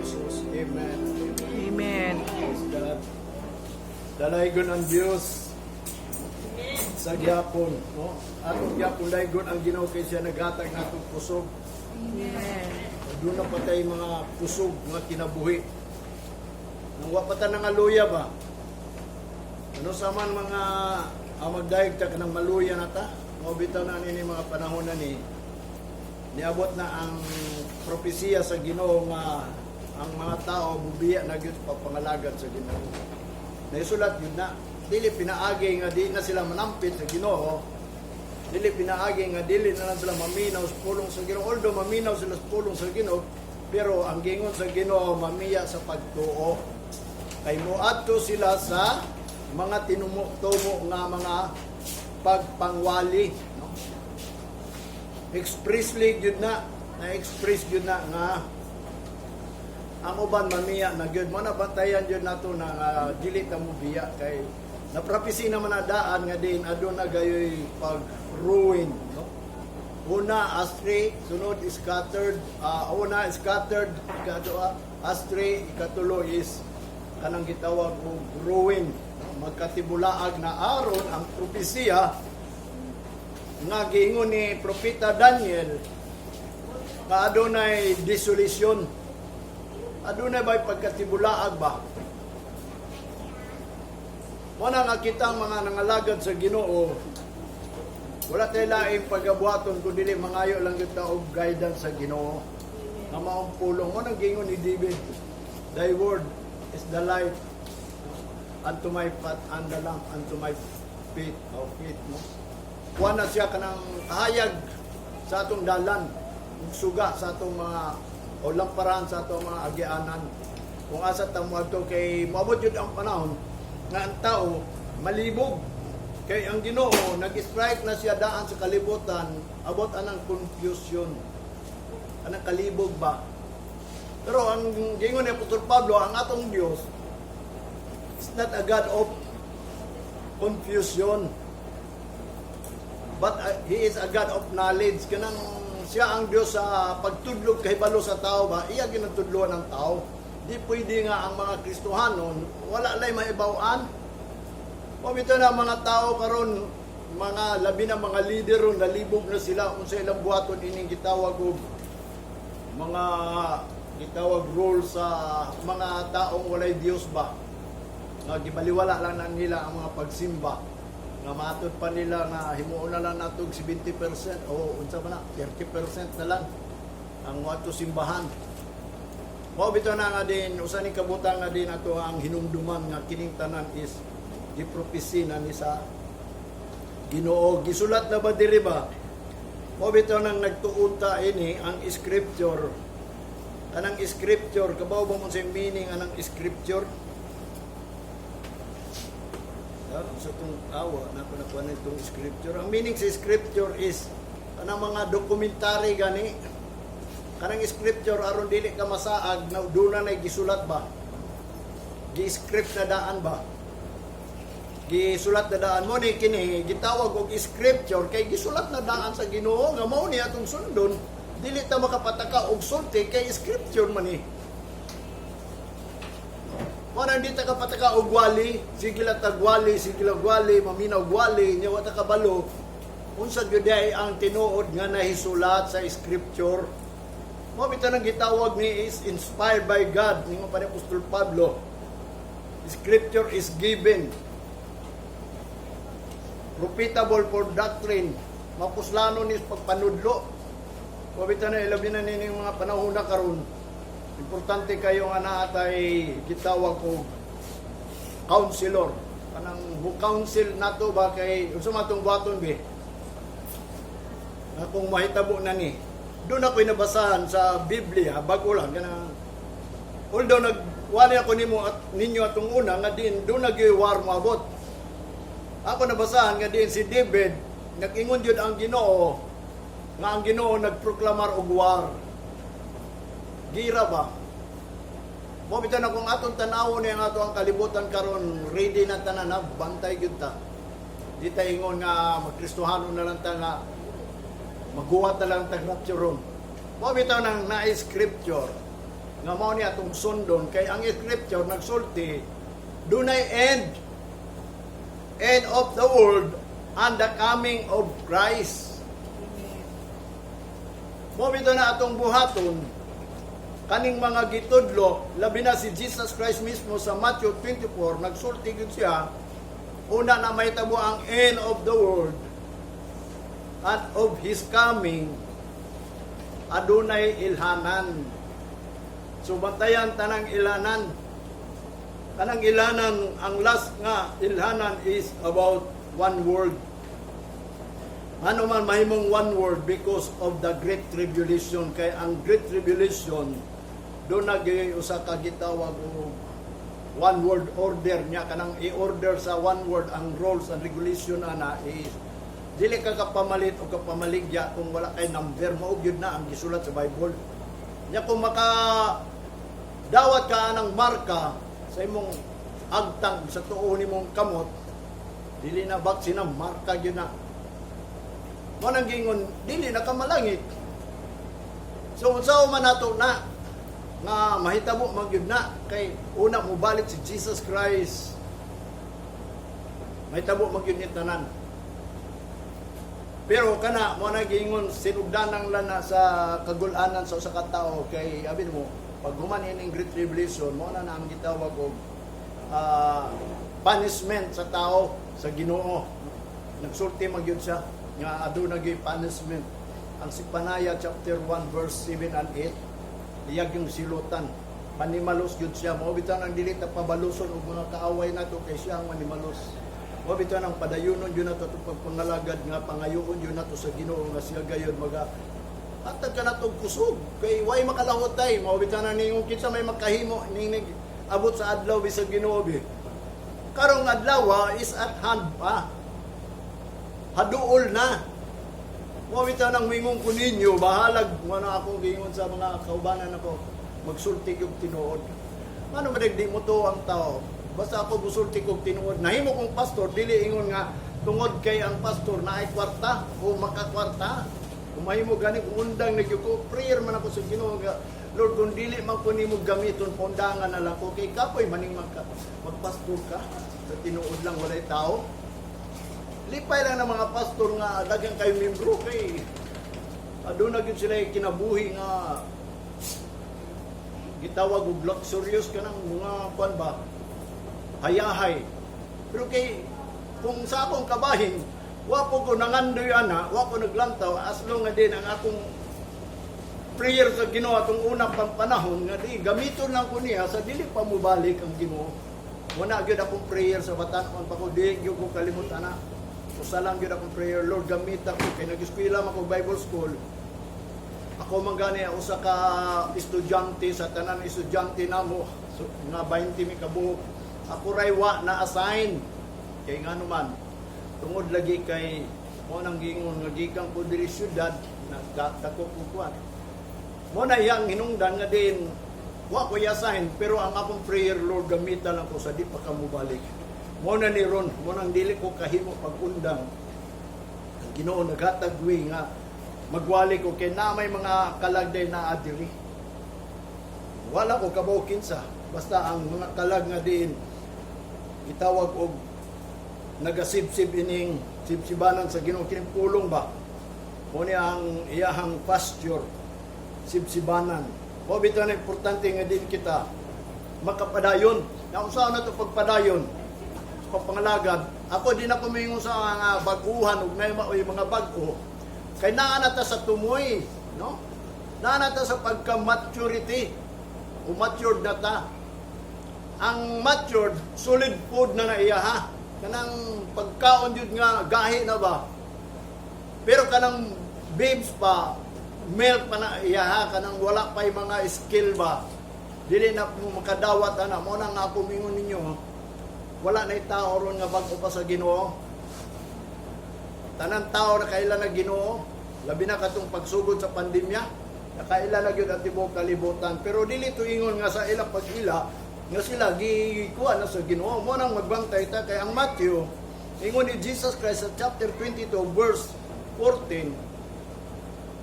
Jesus. Amen. Amen. Praise God. Dalaygon ang Diyos sa gyapon, no? Atong gyapon dalaygon ang Ginoo kay siya naghatag natong kusog. Amen. Doon na patay mga kusog, mga kinabuhi. Nang wapatan ng aluya ba? Ano sa man mga magdaig ta kanang maluya na ta? Mabitaw na nini mga panahon na ni niabot na ang propesiya sa Ginoo nga ang mga tao bubiya na gyud papangalagad sa Ginoo. Naisulat yun na dili pinaagi nga di na sila manampit sa Ginoo. Dili pinaagi nga dili na lang sila maminaw sa pulong sa Ginoo. Although maminaw sila sa pulong sa Ginoo, pero ang gingon sa Ginoo mamiya sa pagtuo. Kay moadto sila sa mga tinumo-tumo nga mga pagpangwali, no? Expressly gyud na-express gyud na nga ang uban mamiya na gyud mo na bantayan gyud nato na dili ta mo biya kay naprapisi naman na daan nga din aduna gayoy pag-ruin, no? Una astray, sunod scattered, una scattered, ikaduha astray, ikatulo is kanang gitawag og ruin. Magkatibulaag na aron ang propesiya nga giingon ni Propeta Daniel nga adunay desolusyon. Adunay ba'y pagkatibulaag ba? Wala nga kitang mga nangalagad sa Ginoo, wala tayo laing pagabuhaton kundi mangayo lang kita og guidance sa Ginoo nga maong pulong. Mo nang gingon ni David, thy word is the light unto my path and the lamp unto my feet, no? Kuha na siya kanang kahayag sa atong dalan, suga sa atong mga o lamparan sa atong mga agianan. Kung asa ta moadto kay moabot jud ang panahon nga ang tao malibog kay ang Ginoo nag-strike na siya daan sa kalibutan, abot anang confusion, anang kalibog ba. Pero ang gingon ni Apostol Pablo, ang atong Dios is not a God of confusion, but He is a God of knowledge. Kanang siya ang Diyos sa pagtudlog kay balo sa tao ba, iya ginatudloan ng tao. Di pwede nga ang mga Kristohanon, wala lay maibawan. Pamito na mga tao karon, mga labi na mga leader ron, nalibog na sila kung sa ilang buhaton ining gitawag og mga gitawag rule sa mga taong walay Diyos ba. Nga gibaliwala lang na nila ang mga pagsimba. Nga matod pa nila nga himuon na lang natog 70% o unsa man na 30% na lang ang wato simbahan. Mao bitaw na nga din usa ni kabutang nga din ato ang hinumduman nga kining tanan is gipropesi na ni sa Ginoo. Gisulat na ba diri ba? Mao bitaw nang nagtuon ta ini ang scripture. Anang scripture kabaw ba mo sa meaning anang scripture? Sa itong awa na panakuha na itong scripture. Ang meaning sa scripture is kanang mga dokumentary gani. Kanang scripture aron dili ka masaag na doon na gisulat ba? Gi-script na daan ba? Gisulat na daan mo ni kini gitawag og scripture kay gisulat na daan sa Ginoo nga mao ni atong sundon. Dili ta makapataka og sulti kay scripture man ni. Wala hindi ta kapataka og wali, sige lang tagwali, sige lang gwali, maminaw gwali, nya wa ta kabalo. Unsa gyud ay ang tinuod nga nahisulat sa scripture. Mo bitaw nang gitawag ni is inspired by God, ningon pa ni Apostol Pablo. Scripture is given profitable for doctrine, mapuslano ni pagpanudlo. Mo bitaw na ilabi na nining mga panahon na karon. Importante kayo nga naatay gitawag ko counselor. Kanang counsel nato ba kay unsa matong buhaton be? Akong mahitabo na ni. Doon ako'y nabasahan sa Biblia bago lang kanang although nagwali ako nimo at ninyo atong una nga din doon nag-war moabot. Ako nabasahan nga din si David nag-ingon jud ang Ginoo nga ang Ginoo nagproklamar og war. Gira ba? Mo bitaw na kung atong tan-awon ni ang ato ang kalibutan karon ready na tanan na bantay gyud ta. Di ta ingon nga magkristohano na lang ta nga maguwat na lang ta rapture room. Mo bitaw nang na scripture nga mao ni atong sundon kay ang scripture nagsulti dunay end of the world and the coming of Christ. Mo bitaw na atong buhaton kaning mga gitudlo labi na si Jesus Christ mismo sa Matthew 24 nagsulti gyud siya una na mahitabo ang end of the world and of His coming adunay ilhanan. So bantayan tanang ilanan. Tanang ilanan, ang last nga ilhanan is about one word. Ano man mahimong one word because of the Great Tribulation. Kay ang Great Tribulation, doon naging usa ka gitawag o one word order niya. Kanang i-order sa one word ang rules and regulation ana is dili ka kapamalit o kapamaligya kung wala kay number. Mao gyud na ang gisulat sa Bible. Nya kung maka dawat ka ng marka sa imong agtang sa tuo nimong kamot, dili na baksin na marka gyud na. Mo nang gingon dili na ka malangit. So unsa man nato na nga mahitabo magyud na kay una mo balik si Jesus Christ. Mahitabo magyud ni tanan. Pero kana mo na gingon sinugdanang lana sa kagul-anan sa usa ka tawo kay abin mo pag human ining Great Tribulation mo na ang gitawag og punishment sa tao sa Ginoo. Nagsulti magyud siya nga aduna gyud punishment. Ang Sipanaya chapter 1 verse 7 and 8 iyag yung silutan. Manimalos gyud siya mao bitan ang dili ta pabaluson og mga kaaway nato kay siya ang manimalos. Mao bitan ang padayunon yun nato pagpangalagad nga pangayoon yun nato sa Ginoo nga siya gayon maga atag ka natong kusog kay way makalahotay mao bitan na ningong kinsa may makahimo ning abot sa adlaw bisag Ginoo bi karong adlaw is at hand pa haduol na mao bitan ang mingong ko ninyo bahalag mo na ako gingon sa mga kaubanan ako magsulti og tinuod ano madagdi mo to ang tao basta ako gusulti og tinuod nahimo kong pastor dili ingon nga tungod kay ang pastor naay kwarta o makakwarta. Mahimo gani kung undang nagyud ko prayer man ako sa Ginoo nga Lord kung dili man ko nimo gamiton pondangan na lang ko kay kapoy maning magpastor ka sa tinuod lang walay tao. Lipay lang ng mga pastor nga daghang kay membro kay aduna gyud sila kinabuhi nga gitawag og luxurious kanang mga kuan ba hayahay. Pero kay kung sa akong kabahin wapo ko nangandoy ana, wapo naglantaw as long nga din ang akong prayer sa Ginoo atong unang panahon nga di gamiton lang ko niya sa dili pa mo balik ang Ginoo. Wala gyud akong prayer sa batan-on pa ko di gyud ko kalimot ana. Usa lang gyud akong prayer, Lord gamit ako kay nag-eskwela man ko Bible school. Ako man gani usa ka estudyante sa tanan estudyante namo so, nga 20 mi ka buok. Ako ray wa na assign kay ngano man tungod lagi kay mo nang gingon nga gikan ko diri syudad nagdako ko kuan mo na yang hinungdan nga din wa ko yasahin pero ang akong prayer Lord gamitan ako sa di pa ka mobalik mo na ni ron mo nang dili ko kahimo pagundang ang Ginoo naghatag way nga magwali ko kay na may mga kalagday na adiri wala ko kabaw kinsa basta ang mga kalag nga din itawag og nagasibsib ining sibsibanan sa Ginoo kining pulong ba mo ni ang iyahang pasture sibsibanan mo bitaw na importante nga din kita makapadayon na usaha na to pagpadayon sa pangalagad ako din ako mingon sa mga baguhan ug nay maoy mga bag-o kay naa na ta sa tumoy no naa na ta sa pagka maturity o matured na ta ang matured solid food na naiyaha kanang pagkaon jud nga gahi na ba pero kanang babes pa milk pa na iyaha kanang wala pay mga skill ba dili na mo makadawat ana mo na nga ako mingon ninyo wala na tao ron nga bag-o pa sa Ginoo tanan tao na kaila na Ginoo labi na katong pagsugod sa pandemya nakaila na gyud ang tibuok kalibutan pero dili tuingon nga sa ila pag-ila nga sila gikuha na sa Ginoo mo nang magbantay ta kay ang Matthew ingon ni Jesus Christ sa chapter 22 verse 14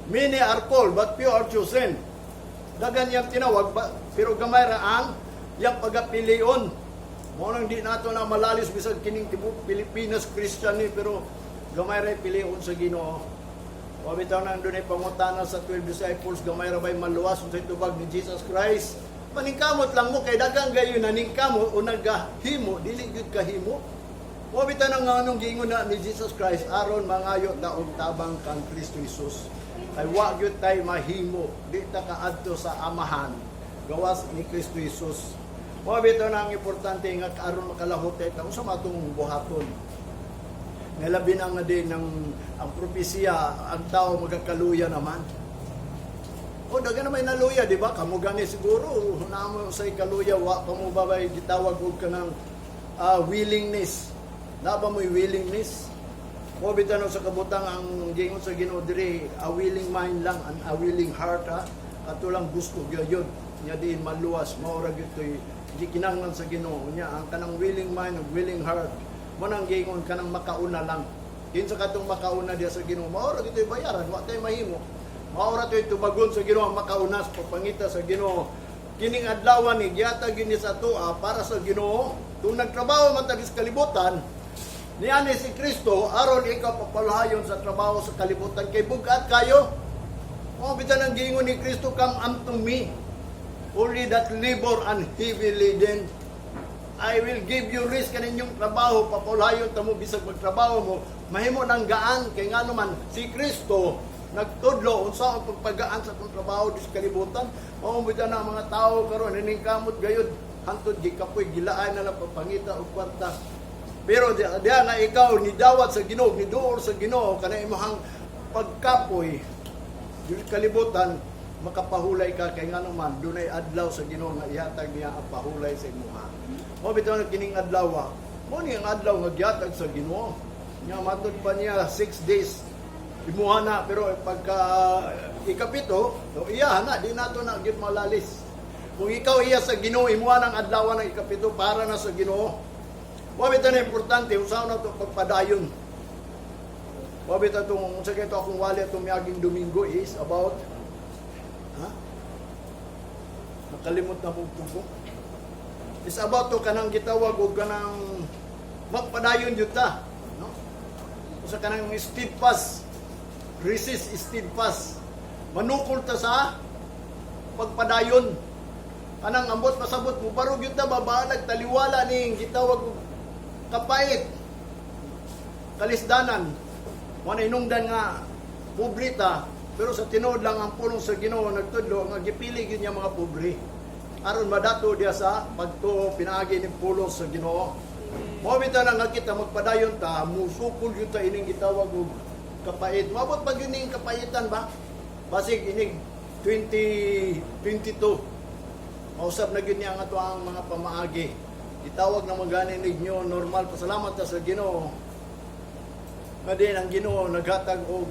many are called but few are chosen dagan yang tinawag Pero gamay ra ang yang pagapilion. Mo nang di nato na malalis bisag kining tibuok Pilipinas Christian ni, pero gamay ra pilion sa Ginoo. O bitaw nang dunay pangutana sa 12 disciples, gamay ra bay maluwas sa tubag ni Jesus Christ. Maningkamot lang mo kay dagang gayon na ningkamot o nagahimo dili gyud kahimo. O bitaw nang anong giingon na ni Jesus Christ aron mangayo ta og tabang kang Kristo Jesus. Ay wa gyud tay mahimo di ta kaadto sa amahan gawas ni Kristo Jesus. O bitaw nang importante nga aron makalahot ta unsa matong buhaton. Nalabi na nga din ang propesya ang tao magkakaluya naman. O daga na may naluya, di ba? Kamu gani siguro, namo sa ikaluya, wa pa mo babay gitawag og kanang willingness. Naba mo'y willingness. O bitano sa kabutang ang gingon sa Ginoo diri, a willing mind lang, a willing heart ha. Ato lang gusto gyud. Nya din maluwas, maura gyud toy gikinahanglan sa Ginoo. Nya ang kanang willing mind, ug willing heart. Mo nang gingon kanang makauna lang. Kinsa katong makauna diya sa Ginoo, maura gyud toy bayaran, wa tay mahimo. Maura to'y tubagon sa Ginoo ang makaunas papangita sa Ginoo. Kining adlaw ni giyata gini sa tua para sa Ginoo. Kung nagtrabaho man ta sa kalibutan, niani si Kristo aron ikaw papalahayon sa trabaho sa kalibutan kay bugat kayo. O bitan ang gingon ni Kristo, come unto me, only that labor and heavy laden, I will give you rest kaninyong trabaho, papalahayon ta mo bisag magtrabaho mo, mahimo nang gaan kay ngano man si Kristo nagtudlo unsa ang pagpagaan sa atong trabaho dis kalibutan. Mao bitan na mga tao karon hiningkamot gayud hantod gikapoy gilaan na lang papangita og kwarta. Pero diha nga ikaw ni dawat sa Ginoo, ni duol sa Ginoo kana imong pagkapoy dis kalibutan, makapahulay ka kay ngano man dunay adlaw sa Ginoo nga ihatag niya ang pahulay sa imuha. Mao bitaw na kining adlaw. Mo ni ang adlaw nga gihatag sa Ginoo. Nya matud pa niya 6 days imuha na, pero pagka ikapito, so iya na, di nato na gid malalis. Kung ikaw iya sa Ginoo, imuha ng adlaw ng ikapito para na sa Ginoo. Wabit na importante, usaw na ito pagpadayon. Wabit na itong, sa kito akong wali itong miyaging Domingo is about, nakalimot na mong tubo. Is about to kanang gitawag o kanang magpadayon yun ta. No? Sa kanang steadfast, resist steadfast. Manukol ta sa pagpadayon. Kanang ambot pasabot mo barog yun ta babalag taliwala ning gitawag kapait. Kalisdanan. Wala inungdan nga pobrita, pero sa tinuod lang ang pulong sa Ginoo nagtudlo nga gipili gyud niya mga pobre. Aron madato diya sa pagtuo pinaagi ni pulong sa Ginoo. Mao bitaw nga kita magpadayon ta, musukol gyud ta ining gitawag og kapait. Mabot pa yun yung kapaitan ba? Basig inig 2022. Mausap na yun niya nga ito ang mga pamaagi. Itawag na maganin ninyo normal. Pasalamat ta sa Ginoo. Nga din ang Ginoo naghatag og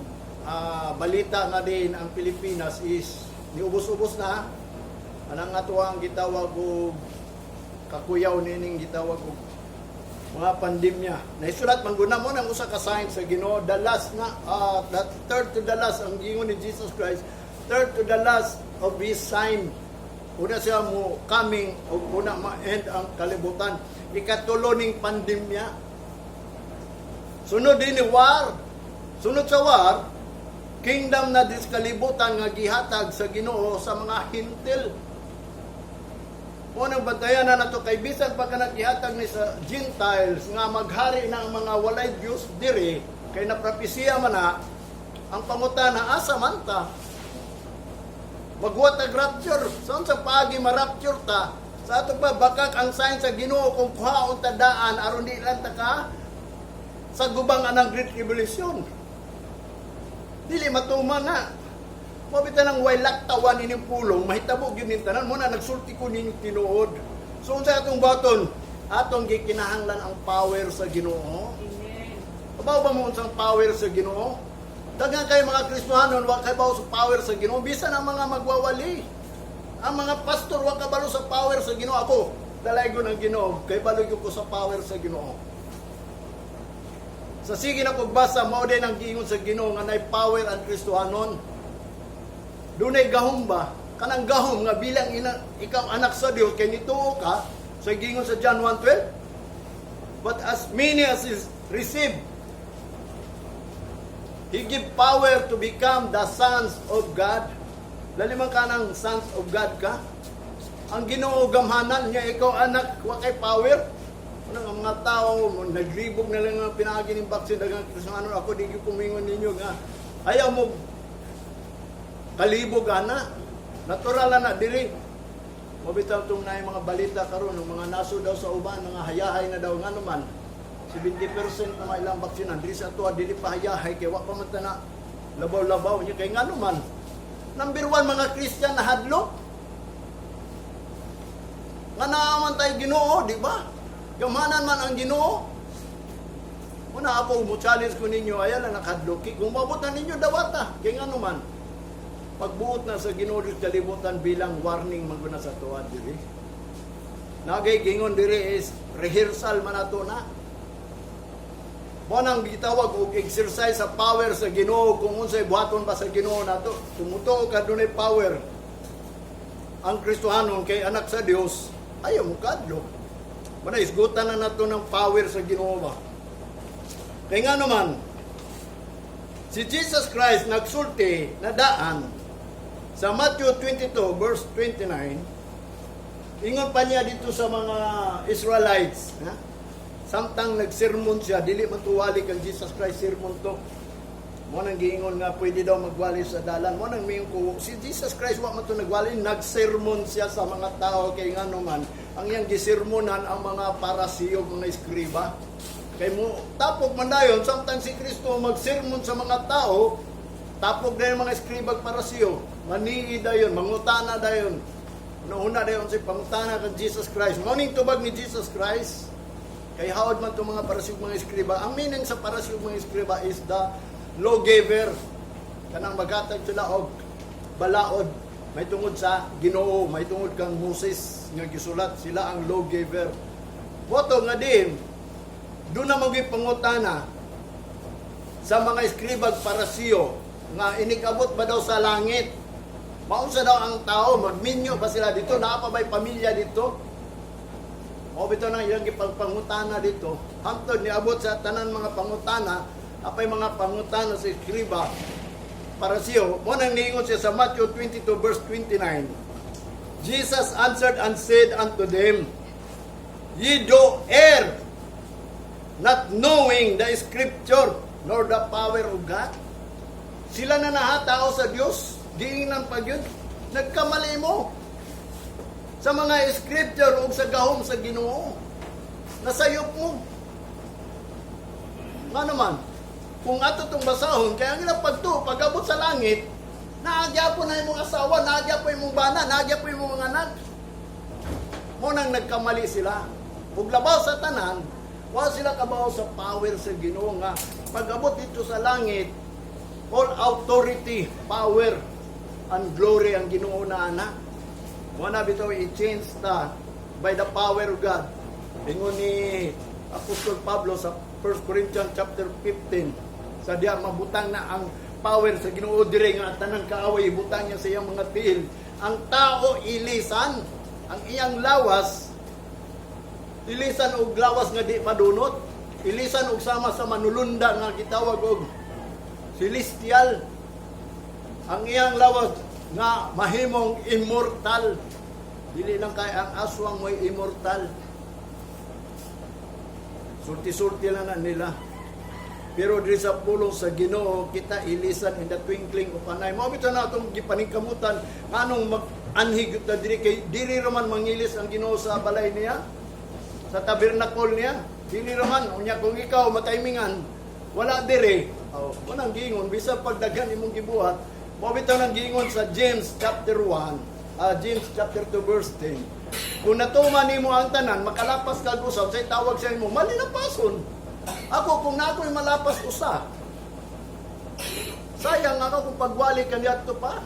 balita nga din ang Pilipinas is niubos-ubos na. Anang nga ito ang gitawag og kakuyaw nining gitawag og mga pandemya. Naisulat mangguna mo ng usa ka sign sa Ginoo, the last na that third to the last ang gingon ni Jesus Christ, third to the last of his sign. Una siya mo coming o una ma-end ang kalibutan. Ikatulo ning pandemya. Sunod din ni war. Sunod sa war, kingdom na dis kalibutan nga gihatag sa Ginoo sa mga hintil. Unang bantayan na nato kay bisan pa kanang gihatag ni sa Gentiles nga maghari na ang mga walay Dios diri kay naprapesiya man na ang pangutana asa man ta magwatag rapture saan sa paagi ma-rapture ta sa ato pa bakak ang sign sa Ginoo kung kuhaon ta daan aron di lang ta ka sa gubang anang Great Revolution dili matuman na. Mabita ng way laktawan ining pulong, mahitabo yun yung tanan mo na nagsulti ko ninyong tinuod. So, sa atong baton, atong gikinahanglan ang power sa Ginoo. Amen. Kabaw ba mo sa power sa Ginoo? Daghang kay mga Kristohanon, wa kay bawo sa power sa Ginoo. Bisan ang mga magwawali. Ang mga pastor, wa kabalo sa power sa Ginoo. Ako, dalay ko ng Ginoo, kay baloy ko sa power sa Ginoo. Sa sige na pagbasa, mao din ang giingon sa Ginoo nga nay power ang Kristohanon. Dunay gahom ba? kanang gahom nga bilang ikaw anak sa Dios kay nituo ka sa gingon sa John 1:12. But as many as is received, He give power to become the sons of God. Lalimang ka ng sons of God ka. Ang Ginoo gamhanan niya, ikaw anak, wa kay power. Ang mga tao, naglibog na lang ang pinagi ng baksin, dagang krisyano, ako di ko pumingon ninyo nga. Ayaw mo, kalibog ana. Natural na diri. Mabitaw itong na yung mga balita karon ng mga naso daw sa uban, mga hayahay na daw nga naman. 70% na mga ilang baksinan, diri sa tuwa, dili pa hayahay, kaya wak pa man na labaw-labaw niya, kaya nga naman. Number 1, mga Christian na hadlok. Nga naman tayo Ginoo, di ba? Gamanan man ang Ginoo. Muna ako, mo-challenge ko ninyo, ayan lang nakadloki. Kung mabutan ninyo, dawata. Kaya nga naman, pagbuot na sa Ginoo Diyos kalibutan bilang warning maguna sa tuwa diri. Nagay gingon diri is rehearsal man ato na. Mo nang gitawag og exercise sa power sa Ginoo kung unsay buhaton pa sa Ginoo nato. Tumuto ka dunay power. Ang Kristohanon kay anak sa Dios, ayaw mo kadlo. Mana isgutan na nato ng power sa Ginoo ba. Kaya nga naman, si Jesus Christ nagsulti na daan sa Matthew 22 verse 29. Ingon pa niya dito sa mga Israelites, ha? Samtang nagsermon siya, dili matuwali kang Jesus Christ sermon to. Mo nang giingon nga pwede daw magwali sa dalan. Mo nang miyon ko si Jesus Christ wa man to nagwali, nagsermon siya sa mga tao kay ngano man ang iyang gisermonan ang mga parasiyo, mga eskriba. Kay mo tapog man dayon samtang si Kristo magsermon sa mga tao, tapog dayon mga eskriba parasiyo. Manii dayon, mangutana dayon. Una dayon si pangutana kang Jesus Christ. Morning tubag ni Jesus Christ. Kay hawad man itong mga parasiyog mga eskriba. Ang meaning sa parasiyog mga eskriba is the lawgiver. Kanang magatag sila og balaod. May tungod sa Ginoo, may tungod kang Moses nga gisulat, sila ang lawgiver. Boto nga din, doon na magipangutana sa mga eskribag parasiyo nga inikabot ba daw sa langit. Maunsa daw ang tao, magminyo ba sila dito? Nakapabay pamilya dito? O bito nang ilang ipagpangutana dito. Hangtod niabot sa tanan mga pangutana, apay mga pangutana sa eskriba parasiyo. Mo nang niingon siya sa Matthew 22 verse 29. Jesus answered and said unto them, Ye do err, not knowing the scripture nor the power of God. Sila na nahatao sa Dios, giingnan pa gyud. Nagkamali mo sa mga scripture o sa gahom sa Ginoo. Nasayop mo. Nga naman, kung ato itong basahon, kaya ang ilang pag-abot sa langit, naagya po na yung mga asawa, naagya po yung mga bana, naagya po yung mga anak. Munang nagkamali sila. Kung labaw sa tanan, wala sila kabaw sa power sa Ginoo nga. Pag-abot dito sa langit, all authority, power, and glory ang Ginoo na anak. Muna bitaw i-change ta by the power of God. Ingon ni Apostol Pablo sa 1 Corinthians chapter 15. Sa diya mabutang na ang power sa Ginoo dire nga tanan kaaway ibutang niya sa iyang mga tiil. Ang tao ilisan ang iyang lawas, ilisan og lawas nga di madunot, ilisan og sama sa manulunda nga gitawag og celestial. Ang iyang lawas nga mahimong immortal. Dili lang kay ang aswang mo'y immortal. Sulti-sulti lang na nila. Pero diri sa pulong sa Ginoo kita ilisan in the twinkling of an eye. Mao bitaw na atong gipaningkamutan nganong mag-anhig ta diri kay diri raman mangilis ang Ginoo sa balay niya, sa tabernacle niya. Dili raman unya kung ikaw mataymingan wala diri. Wala gingon bisan pagdaghan imong gibuhat. Mao bitaw nang giingon sa James chapter 1, James chapter 2 verse 10. Kung natuman nimo ang tanan, makalapas kag usab say tawag sa imo, malinapason. Ako kung na ako'y malapas usa. Sayang ako kung pagwali kaniadto pa.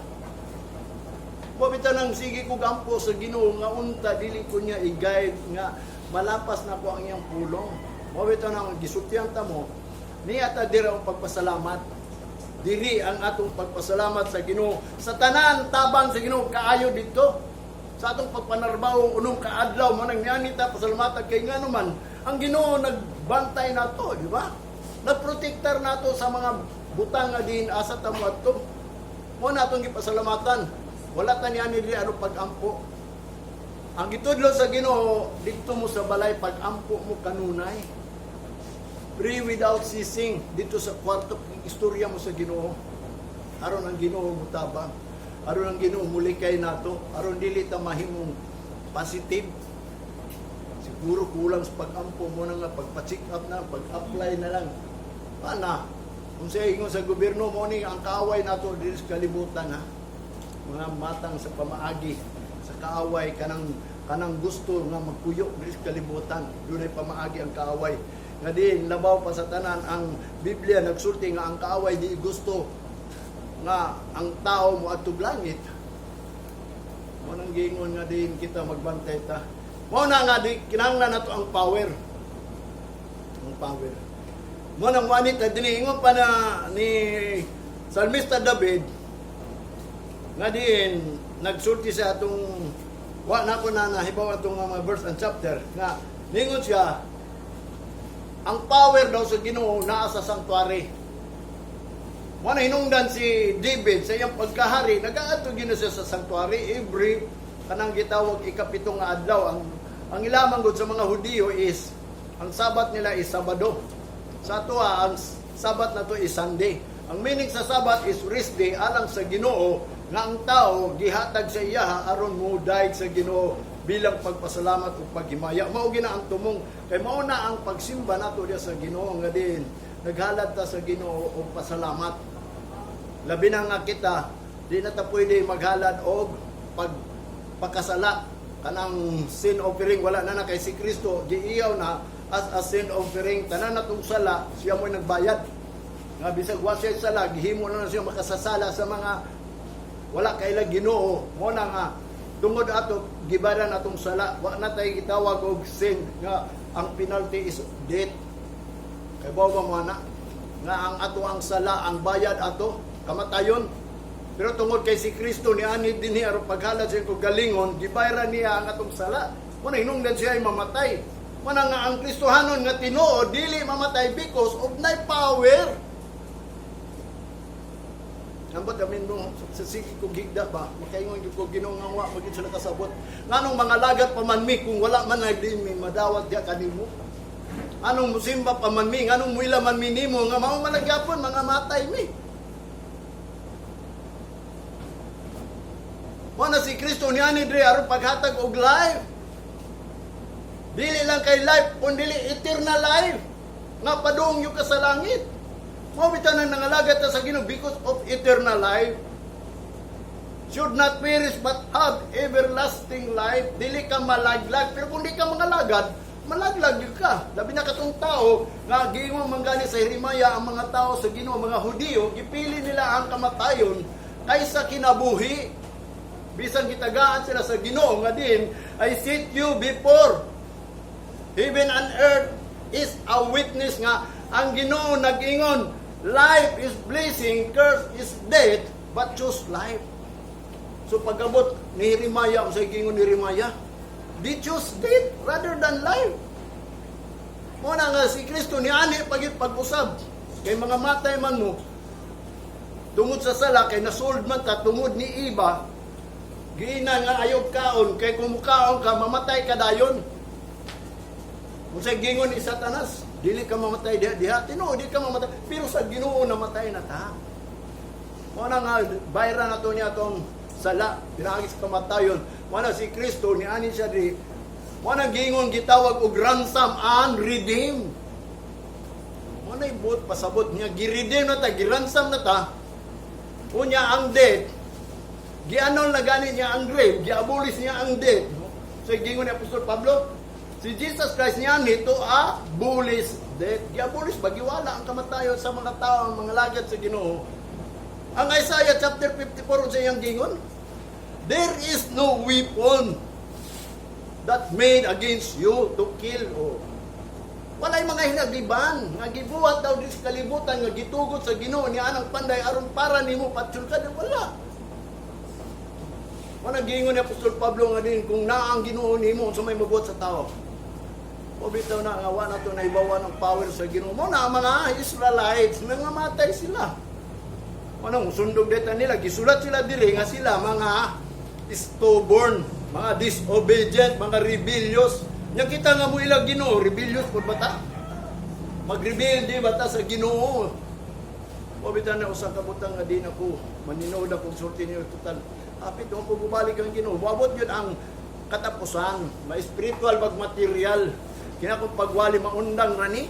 Mao bitaw nang sige ko gampo sa Ginoo nga unta dili ko niya i-guide nga malapas na ko ang iyang pulong. Mao bitaw nang gisupyan ta mo niya ta dira ang pagpasalamat. Diri ang atong pagpasalamat sa Ginoo. Sa tanan tabang sa Ginoo kaayo dito. Sa atong pagpanarbaho unong kaadlaw man ang nyanita pasalamatan kay ngano man ang Ginoo nagbantay nato, di ba? Nagprotektar nato sa mga butang nga diin asa ta mo adto. Mo na atong gipasalamatan. Wala ta niya ni ano pag-ampo. Ang gitudlo sa Ginoo dito mo sa balay pag-ampo mo kanunay. Pray without ceasing dito sa kwarto istorya mo sa Ginoo. Aron ang Ginoo mutabang. Aron ang Ginoo mulikay nato. Aron dili ta mahimong positive. Siguro kulang sa pag-ampo mo na nga pagpa-check up na, pag-apply na lang. Pana? Kung sa ingon sa gobyerno mo ni ang kaaway nato dili sa kalibutan ha. Mga matang sa pamaagi sa kaaway kanang gusto nga magpuyo dili sa kalibutan. Dunay pamaagi ang kaaway. Nga din labaw pa sa tanan ang Biblia nagsulti nga ang kaaway di gusto nga ang tao mo atog langit. Mo nang giingon nga din kita magbantay ta. Mo na nga di kinahanglan nato ang power. Ang power. Mo nang wanit dinhi ingon pa na ni Salmista David nga din nagsulti sa atong wa na ko na nahibaw atong mga verse and chapter nga ningon siya ang power daw sa Ginoo naa sa sanctuary. Mo na hinungdan si David sa iyang pagkahari, nagaadto gino siya sa sanctuary every kanang gitawag ikapitong nga adlaw. Ang ilamang gud sa mga Hudiyo is ang sabat nila is Sabado. Sa ato ang sabat na to is Sunday. Ang meaning sa sabat is rest day alang sa Ginoo nga ang tao gihatag sa iya aron mo daig sa Ginoo bilang pagpasalamat ug paghimaya. Mao gina ang tumong kay mao na ang pagsimba nato diya sa Ginoo nga din naghalad ta sa Ginoo og pasalamat. Labi na nga kita di na ta pwede maghalad og pagpakasala kanang sin offering wala na kay si Kristo giiyaw na as a sin offering tanan natong sala siya mo'y nagbayad nga bisag wa siya sala gihimo na siya makasasala sa mga wala kaila Ginoo mo na nga tungod ato gibaran atong sala wa na tay gitawag og sin nga ang penalty is death kay bawa mo na nga ang ato ang sala ang bayad ato kamatayon. Pero tungod kay si Kristo ni ani dinhi aron paghalad sa kog galingon gibayran niya ang atong sala. Mo na hinungdan siya ay mamatay. Mo na nga ang Kristohanon nga Tinoo dili mamatay because of nay power. Ambot amin mo sa sige kog higda ba makaingon gyud ko Ginoo nga wa magid sila kasabot. Nganong mga lagat pa man mi kung wala man nagdimi madawat dia kanimo. Anong musimba pa man mi nganong muila man mi nimo nga mao malagyapon mga matay mi. Mo na si Kristo niani diri aron paghatag og life. Dili lang kay life, kundi eternal life. Nga padung yung ka sa langit. Mo bitaw nang nangalagat ta sa Ginoo because of eternal life. Should not perish but have everlasting life. Dili ka malaglag, pero kung di ka mangalagad, malaglag yun ka. Labi na katong tao nga giingon manggani sa Jeremiah ang mga tao sa Ginoo, mga Hudiyo, gipili nila ang kamatayon kaysa kinabuhi. Bisan gitagaan sila sa Ginoo nga din, I set you before heaven and earth is a witness nga ang Ginoo nag-ingon, life is blessing, curse is death, but choose life. So pagabot ni Jeremiah, ang sa gingon ni Jeremiah, they choose death rather than life. Muna nga si Kristo ni ani pag-usab kay mga matay man mo tungod sa sala kay nasold man ta tungod ni iba. Giina nga ayog kaon kay kung mukaon ka mamatay ka dayon. Kung sa gingon ni Satanas, dili ka mamatay diha, tinuod di ka mamatay, pero sa Ginoo namatay na ta. Mo na nga bayran nato niya tong sala, pinaagi sa kamatayon. Mo na si Kristo ni ani siya di. Mo na gingon gitawag og ransom and redeem. Mo na ibot pasabot niya gi-redeem na ta, gi-ransom na ta. Unya ang death gianon na gani niya ang grave, giabolis niya ang death. So gingon ni Apostol Pablo, si Jesus Christ niya nito abolish death. Giabolis bagiwala ang kamatayon sa mga tao, ang mga lagad sa Ginoo. Ang Isaiah chapter 54 sa iyang gingon, there is no weapon that made against you to kill. Walay mga hinagiban nga gibuhat daw di sa kalibutan nga gitugot sa Ginoo ni anang panday aron para nimo patsul ka wala. Wala giingon ni Apostol Pablo nga din kung naa ang Ginoo nimo sa may mabuhat sa tao. O bitaw na nga wala to naibawa ng power sa Ginoo. Mo na ang mga Israelites nangamatay sila. Anong sundog deta nila gisulat sila diri nga sila mga stubborn, mga disobedient, mga rebellious. Nya kita nga mo ilang Ginoo, rebellious pud bata. Mag-rebel di bata sa Ginoo. O bitan na usa ka butang nga din ako maninood ako sulti niyo total. Apit mo pagubalik ang Ginoo. Wabot yun ang katapusan, ma-spiritual mag-material. Kina kung pagwali maundang rani.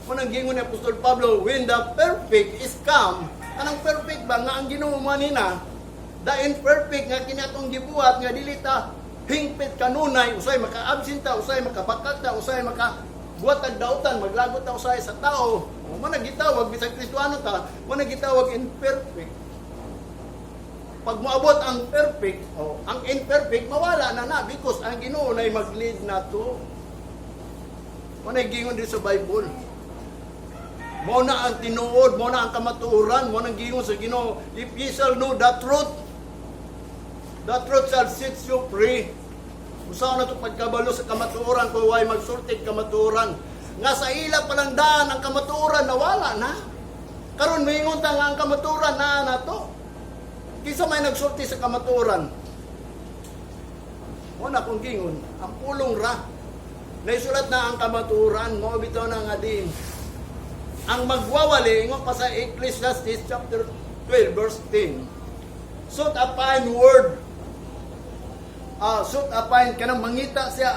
Unang gingon ni Apostol Pablo, when the perfect is come, anong perfect ba nga ang Ginoo manina? The imperfect nga kinatong gibuhat nga dilita hingpit kanunay, usay maka-absenta, usay makabakata, usay makabuhat ang dautan, maglagot ta usay sa tao. O man nagitawag bisag Kristiano ta, man nagitawag imperfect. Pag moabot ang perfect, ang imperfect mawala na because ang Ginoo nay mag-lead na to. Man gingon din sa Bible. Mo na ang tinuod, mo na ang kamatuoran, mo nang gingon sa Ginoo, if ye shall know the truth shall set you free. Usaw na ito pagkabalo sa kamatuoran kung way magsultik kamatuoran. Nga sa ila palandaan ang kamatuoran nawala na. Karon mingon ta nga ang kamatuoran na to. Kisa may nagsulti sa kamatuoran. Una kong gingon, ang pulong ra. Naisulat na ang kamatuoran, mo bitaw na nga din. Ang magwawali, ingon pa sa Ecclesiastes chapter 12 verse 10. Suit a fine word. Suit a fine, kanang mangita siya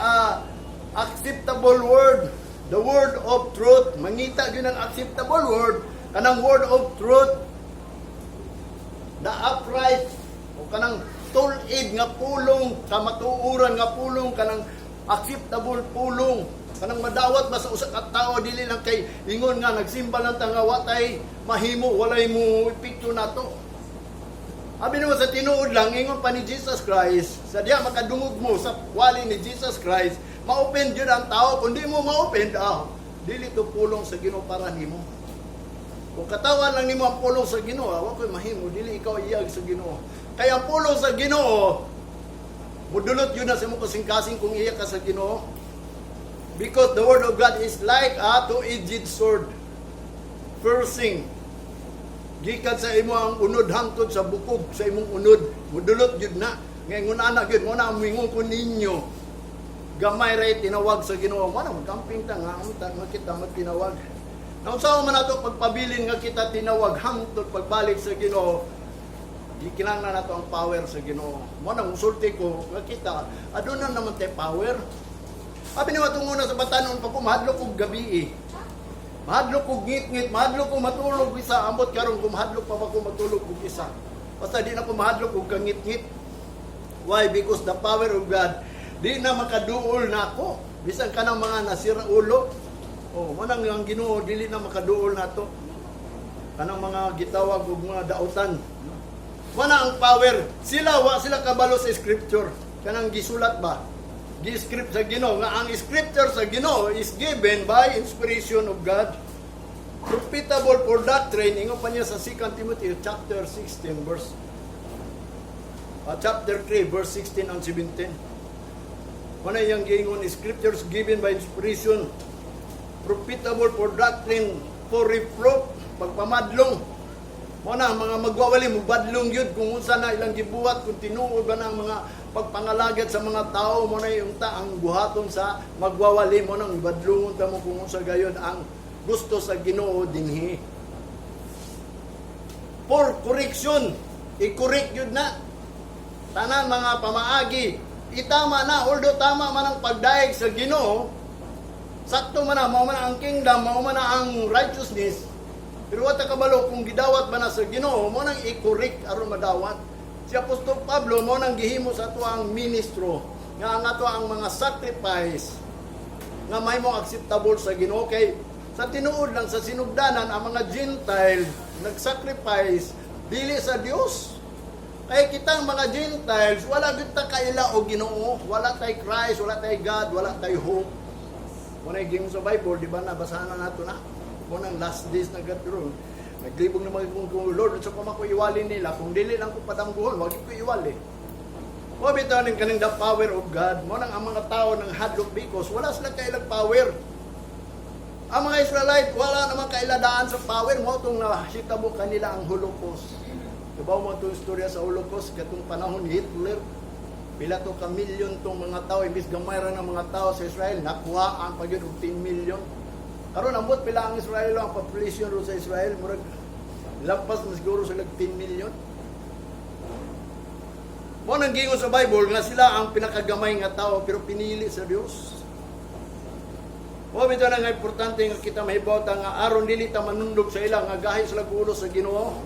acceptable word. The word of truth. Mangita yun ang acceptable word. Kanang word of truth. The upright. O kanang tulid nga pulong. Kamatuuran nga pulong. Kanang acceptable pulong. Kanang madawat ba sa usa ka tawo dili lang kay ingon nga nagsimba lang ta nga watay mahimo walay mo epekto nato. Abi naman sa tinuod lang ingon pa ni Jesus Christ, sa diya makadungog mo sa wali ni Jesus Christ, ma-open jud ang tao kundi mo ma-open dili to pulong sa Ginoo para nimo. Kung katawan lang nimo ang pulong sa Ginoo, wa koy mahimo dili ikaw iyag sa Ginoo. Kaya ang pulong sa Ginoo mudulot yun na sa mo kasing-kasing kung iya ka sa Ginoo. Because the word of God is like a two-edged sword. Piercing. Gikan sa imo ang unod hangtod sa bukog sa imong unod. Mudulot yun na. Ngayon anak yun, mo na mingon ko ninyo. Gamay ray tinawag sa Ginoo. Mo na magkamping ta nga kita magtinawag. Nausaw man nato pagpabilin nga kita tinawag hangtod pagbalik sa Ginoo. Gikinahanglan nato ang power sa Ginoo. Mo nang usulti ko nga kita aduna naman tay power. Abi ni matunguna sa batanon pa ko mahadlok og gabi. Mahadlok og ngit-ngit, mahadlok og matulog isa, ambot karon ko mahadlok pa ko matulog og isa. Basta di na ko mahadlok og kangit-ngit. Why? Because the power of God di na makaduol na ako. Bisan kanang mga nasira ulo. Manang ang Ginoo dili na makaduol nato. Kanang mga gitawag og mga dautan. Wala ang power. Sila kabalo sa scripture. Kanang gisulat ba? Gi-script sa Ginoo nga ang scripture sa Ginoo is given by inspiration of God. Profitable for doctrine. Ingon pa niya sa 2 Timothy chapter 16 verse chapter 3 verse 16 and 17. Wala yang giingon scriptures given by inspiration. Profitable for doctrine, for reproof, pagpamadlong. Muna mga magwawali mubadlong yun kung unsa na ilang gibuhat, kung tinuod ba ng mga pagpangalagat sa mga tao mo na yung ang buhaton sa magwawali mo nang badlungon ta mo kung unsa gayon ang gusto sa Ginoo dinhi. For correction, i-correct yun na tanan mga pamaagi. Itama na, although tama man ang pagdaig sa Ginoo, sakto man na, mao man ang kingdom, mao man ang righteousness. Pero wata kabalo kung gidawat ba na sa Ginoo, mo nang i-correct aron madawat. Si Apostol Pablo mo nang gihimo sa ato ang ministro nga ang ato ang mga sacrifice nga may mo acceptable sa Ginoo kay sa tinuod lang sa sinugdanan ang mga Gentile nag-sacrifice dili sa Dios. Kay kitang mga Gentiles wala gyud ta kaila og Ginoo, wala tay Christ, wala tay God, wala tay hope. Muna yung sa Bible, di ba, nabasahan na nato na. Muna last days na gano'n. Naglibog na mga kung Lord, so kung ako iwalin nila, kung dili lang ko padamguhon, wag ko iwali. O bitaw ng kaning the power of God, mo nang ang mga tao ng hadlock because wala sila kailang power. Ang mga Israelite, wala naman kailadaan sa power mo itong nasitabo kanila ang Holocaust. Diba mo itong istorya sa Holocaust, katong panahon ni Hitler, pila to ka milyon tong mga tao, imbis gamayra ng mga tao sa Israel, nakuha ang pag-10 milyon. Karon ambot pila ang Israel, ang population ro sa Israel, murag lampas na siguro sila 10 milyon. Mo nang gingon sa Bible nga sila ang pinakagamay nga tao pero pinili sa Dios. O bitaw na nga importante nga kita mahibawta nga aron dili ta manundog sa ila nga gahi sila ulo sa Ginoo.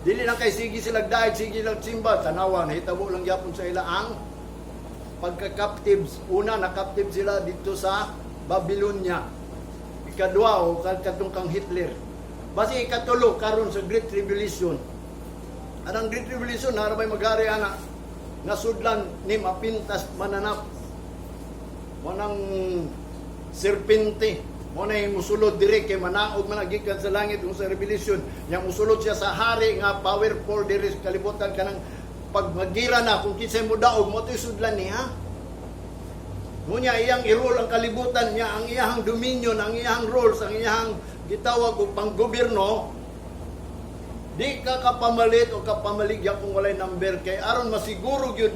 Dili lang kay sige sila daig, sige sila simba, tanawa nahitabo lang gyapon sa ila ang pagka-captives. Una na-captive sila dito sa Babylonia. Ikadua o katong kang Hitler. Basi ikatulo karon sa Great Tribulation. Anang Great Tribulation harabay magari ana nasudlan ni mapintas mananap. Manang serpente mo na musulod dire kay manaog man gikan sa langit ug sa Revelation nya musulod siya sa hari nga powerful dire sa kalibutan kanang pag magira na kung kinsay mo daog mo toy sudlan niya. Ngunya iyang i-rule ang kalibutan niya, ang iyang dominion, ang iyang rules, ang iyang gitawag og panggobyerno. Di ka kapamalit o kapamaligya kung walay number kay aron masiguro gyud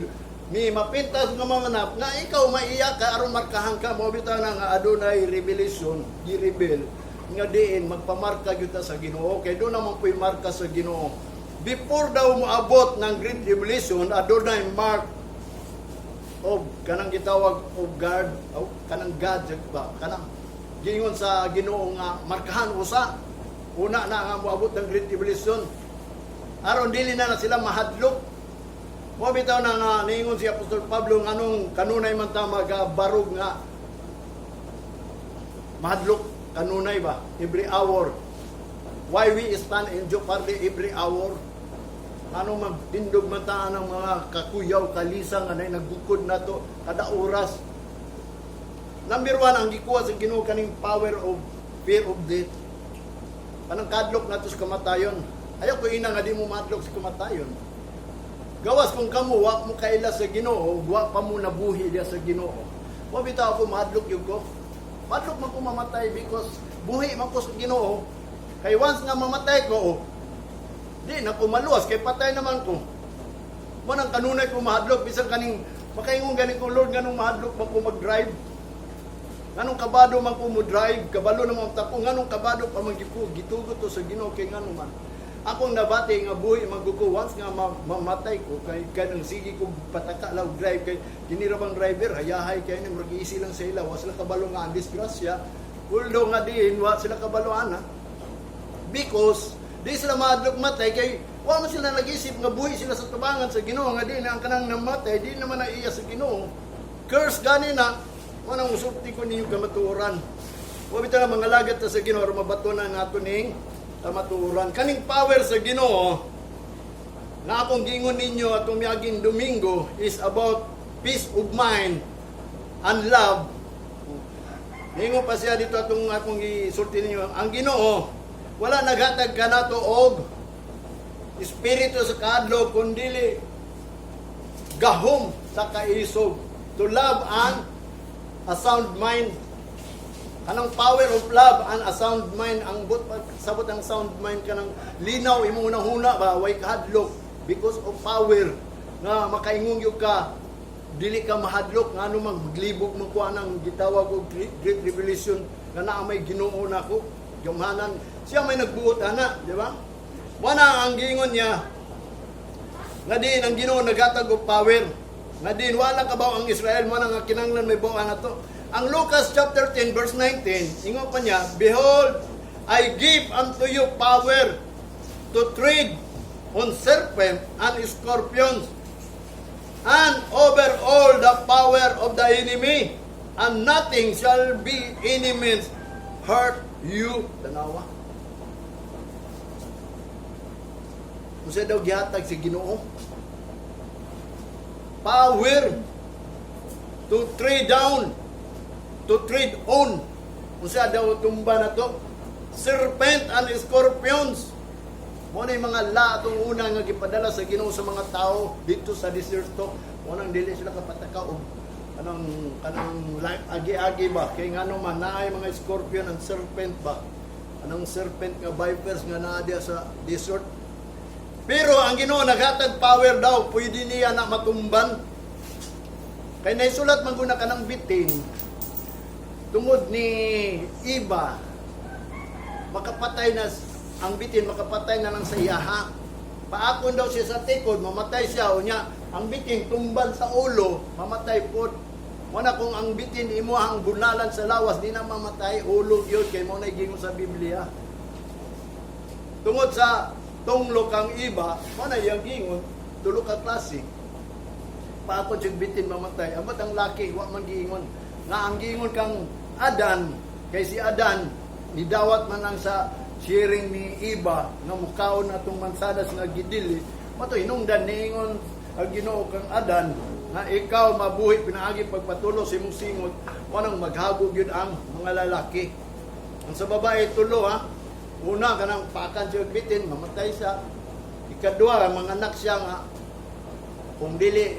mi mapintas nga mamanap nga ikaw maiya ka aron markahan ka mo bitaw na nga adunay revelation, gi-reveal nga diin magpamarka gyud ta sa Ginoo kay do naman puy marka sa Ginoo. Before daw moabot ng Great Revelation adunay mark of kanang gitawag of guard o kanang God ba kanang gingon sa Ginoo nga markahan usa una na nga moabot ng Great Tribulation aron dili na sila mahadlok mo bitaw na nga niingon si Apostol Pablo nganong kanunay man ta magabarog nga mahadlok kanunay ba every hour why we stand in jeopardy every hour. Anong magtindog mata ng mga kakuyaw, kalisang, anay nagbukod na to, kada oras. Number 1, ang gikuha sa Ginoo kaning power of fear of death. Anong kadlok na to sa kamatayon. Ayaw ko ina nga di mo madlok sa kamatayon. Gawas kung kamo, wa mo kaila sa Ginoo, wa pa mo nabuhi dia sa Ginoo. Mabitaw ako, madlok yung ko. Madlok man ko mamatay because buhi man ko sa Ginoo. Kay once nga mamatay ko, di na ko maluwas kay patay naman ko. Mo nang kanunay ko mahadlok bisan kaning makaingon ganing ko Lord nganong mahadlok man ko mag-drive. Nganong kabado man ko mo drive, kabalo naman ta ko nganong kabado pa man gitugot to sa Ginoo kay nganong man. Akong nabati nga buhi magguko once nga mamatay ko kay kanang sige ko pataka law drive kay kinirabang driver hayahay kay ni mag-easy lang sa ila wa sila kabalo nga ang disgrasya. Uldo nga diin wa sila kabalo ana. Because di sila madlok matay kay wa man sila nag-isip nga buhi sila sa tubangan sa Ginoo nga di na ang kanang namatay di naman na iya sa Ginoo. Curse gani na mo nang usulti ko ninyo kamatuoran. Wa bitaw mga lagat ta sa Ginoo mabato na nato ning kamatuoran. Kaning power sa Ginoo na akong gingon ninyo atong miaging Domingo is about peace of mind and love. Ningo pa siya dito atong akong gisulti ninyo ang Ginoo wala naghatag ka na to og espiritu sa kadlok kundili gahom sa kaisog to love and a sound mind. Kanang power of love and a sound mind ang sabot ang sound mind kanang linaw imong unang-una ba way kahadlok because of power nga makaingon gyud ka dili ka mahadlok ngano man maglibog man kuha nang gitawag og Great Revelation nga naa may Ginoo nako gamhanan siya may nagbuot ana, di ba? Wala ang gingon niya nga din ang Ginoo naghatag og power. Nga din wala kabaw ang Israel mo nga kinanglan may buo na to. Ang Lucas chapter 10 verse 19, ingon pa niya, behold, I give unto you power to tread on serpent and scorpions and over all the power of the enemy, and nothing shall be enemies hurt you. Tanawa. Kung daw gihatag si Ginoo, power to tread down, to to tread on. Kung siya daw tumba na to, serpent and scorpions. Mo na yung mga atong una nga gipadala sa Ginoo sa mga tao dito sa deserto. Mo nang dili sila kapatakaw. Kanang agi-agi ba? Kaya nga naman, naay mga scorpion and serpent ba? Anong serpent nga vipers nga naa diya sa desert? Pero ang Ginoo naghatag power daw, pwede niya na matumban. Kaya naisulat man guna ka ng bitin, tungod ni iba, makapatay na, ang bitin makapatay na lang sa iyaha. Paakon daw siya sa tikod, mamatay siya, o niya, ang bitin tumban sa ulo, mamatay po. Muna kung ang bitin imo ang bunalan sa lawas, di na mamatay, ulo yun, kay mo na igingon sa Biblia. Tungod sa tunglo kang iba, muna yung gingon, tulo ka klase. Paakon siyang bitin mamatay, abat ang laki, wak man giingon. Nga ang giingon kang Adan, kay si Adan, nidawat man lang sa sharing ni iba, nga mukaon na itong mansadas nga gidili, mato hinungdan niingon, ang Ginoo kang Adan, nga ikaw mabuhi pinaagi pagpatulo sa imong singot, wanang maghagog yun ang mga lalaki. Ang sa babae tulo ha, una kanang pakan siya bitin, mamatay siya. Ikadua, mga anak siya nga, kung dili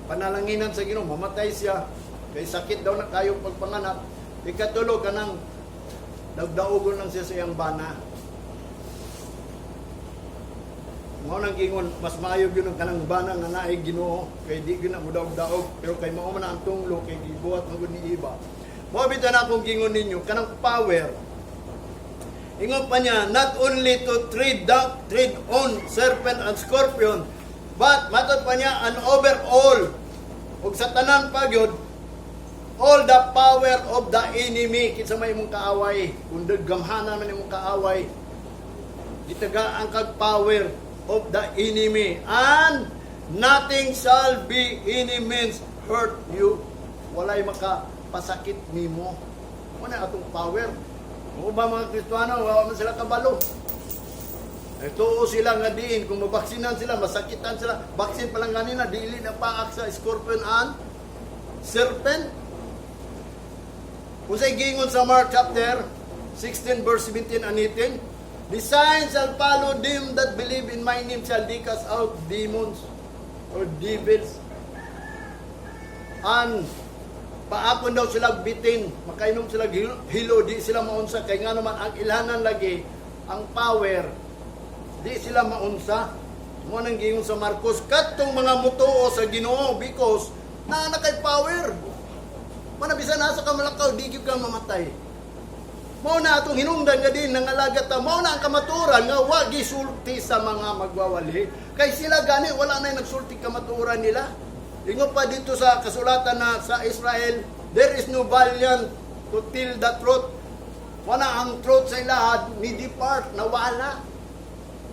panalanginan sa Ginoo, mamatay siya. Kay sakit daw na kayo pagpanganak. Ikatulo kanang nagdaugon lang siya sa iyang bana. Mao nang gingon, mas maayo gyud ang kanang bana nga naay Ginoo, kay di gyud na mudaog-daog, pero kay mao man ang tunglo kay gibuhat magud ni iba. Mao bitan akong gingon ninyo kanang power. Ingon pa niya, not only to tread on serpent and scorpion, but matod pa niya, and overall, ug sa tanan pa gyud, all the power of the enemy. Kinsa may imong kaaway, kung gamhanan man imong kaaway, gitagaan kag power of the enemy, and nothing shall be any means hurt you. Walay makapasakit nimo. Ano atong power? O ba mga Kristiyano, wala man sila kabalo. Ito sila nga diin, kung mabaksinan sila, masakitan sila, baksin pa lang ganina, dili na paak sa scorpion and serpent. Kung sa'y gingon sa Mark chapter 16 verse 17 and 18, the signs shall follow them that believe in my name, shall they cast out demons or devils. And paapon daw sila bitin, makainom sila hilo, di sila maunsa. Kaya nga naman, ang ilhanan lagi, ang power, di sila maunsa. Mo nang gingon sa Marcos, katong mga mutuo sa Ginoo, because na kay power. Manabisan nasa kamalakaw, di gyud ka mamatay. Mao na atong hinungdan nga din ng alagat ta, mao na ang kamaturan nga wa gisulti sa mga magwawali. Kay sila gani wala na nagsulti kamaturan nila. Ingon pa dito sa kasulatan na sa Israel, there is no valiant to tell the truth. Wala ang truth sa ilaha ni depart, nawala.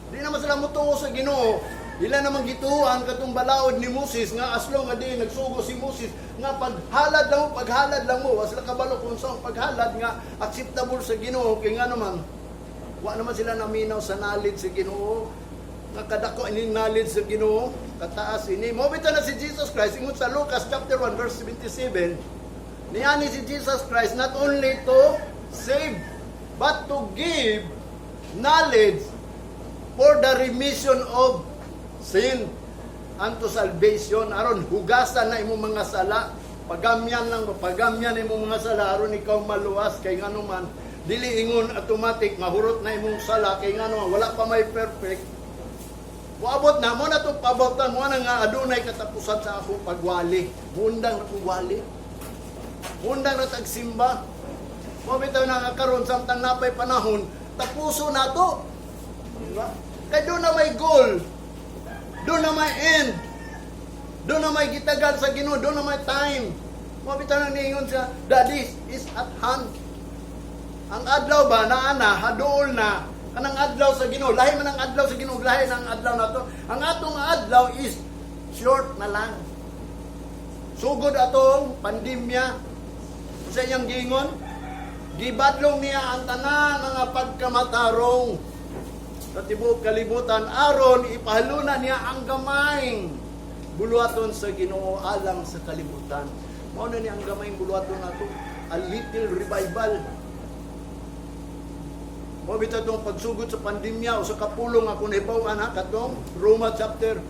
Di naman sila mutuo sa Ginoo. Ila naman gituan katong balaod ni Moses nga aslo nga di nagsugo si Moses nga paghalad lang mo was sila kabalo kung saan paghalad nga acceptable sa Ginoo. Kay nga naman wa naman sila naminaw sa knowledge sa Ginoo, nga kadako ini knowledge sa Ginoo kataas ini. Mo bitaw na si Jesus Christ ingon sa Lucas chapter 1 verse 77, niani si Jesus Christ not only to save but to give knowledge for the remission of sin unto salvation, aron hugasan na imong mga sala, pagamyan imong mga sala aron ikaw maluwas. Kay ngano man dili ingon automatic mahurot na imong sala, kay ngano wala pa may perfect. Moabot na mo na to pabotan mo na nga adunay katapusan sa akong pagwali. Mundang na pagwali. Mundang na tagsimba. Mo bitaw na karon samtang napay panahon, tapuso na to. Diba? Kay doon na may goal. Doon na may end. Doon na may gitagan sa Ginoo. Doon na may time. Mabitaw na niingon siya, that is at hand. Ang adlaw ba, naana, hadool na, kanang adlaw sa Ginoo. Lahi man ang adlaw sa Ginoo, lahi ng adlaw na to. Ang atong adlaw is short na lang. Sugod atong pandemya. Sa iyang gingon, gibadlong niya ang tanan nga pagkamatarong sa tibuok kalibutan, aron ipahaluna niya ang gamayng buluhaton sa Ginoo alang sa kalibutan. Mao na ni ang gamayng buluhaton nato a little revival. Mo bitaw tong pagsugod sa pandemya o sa kapulong ako nahibaw-an ha katong Roma chapter